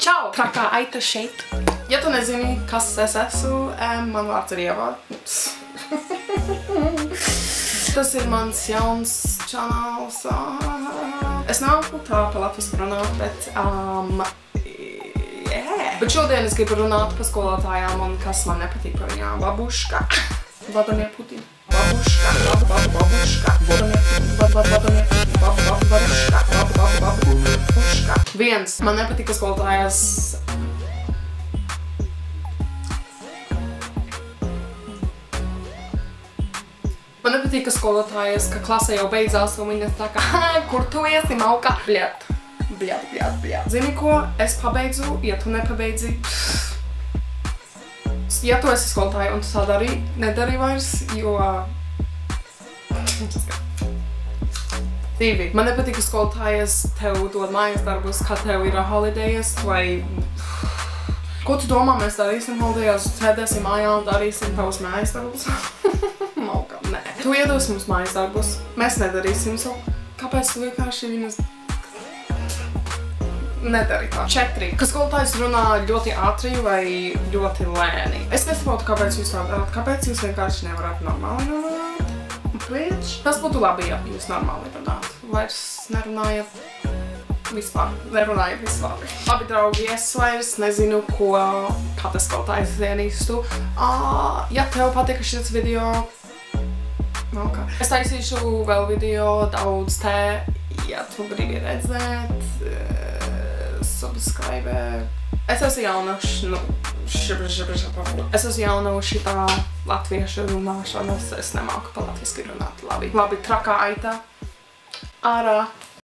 Čau! Trakā Aita šeit. Ja tu nezini, kas es esmu, man vārds ir Ieva. Tas ir mans jauns čanāls. Es nāku tā pa latviski runāt, bet Bet šodien es gribu runāt par skolotājām un kas man nepatīk par viņām. Babuška. Vladimir Putin. Babuška. Babuška. Vladimir Putin. Babuška. Babuška. Viens. Man nepatīk, ka skolotājās Man nepatīk, ka skolotājas, ka klasē jau beidzās un viņas tā kā, kur tu esi, mauka? Bļat. Zini ko? Es pabeidzu, ja tu nepabeidzi. Ja tu esi skolotāja un tu tā nedari vairs, jo... Divi. Man nepatīk, ka skolotājas tev dod mājas darbus, kad tev ir holidays, vai... Ko tu domā, mēs darīsim holidayos, sēdēsim mājā un darīsim tavus mājas darbus? Mauka, nē. Tu iedos mums mājas darbus, mēs nedarīsim savu. Kāpēc tu vienkārši viņas... Nedari tā. 4. Ka skolotājs runā ļoti ātri vai ļoti lēni. Es nesaprotu, kāpēc jūs tā darāt. Kāpēc jūs vienkārši nevarat normāli runāt? Bitch. Tas būtu labi, ja jūs normāli runāt. Vairs nerunājat vispār. Nerunājat vispār. Labi, draugi, es vairs nezinu, ko katrs skolotājs ienīstu. Ja tev patika šis video, es taisīšu vēl video daudz te. Ja tu gribi redzēt, subscribe. Es esmu jauna, šitā latviešu runāšanas. Es nemāku pa latviski runāt. Labi, Trakā Aita. Ārā.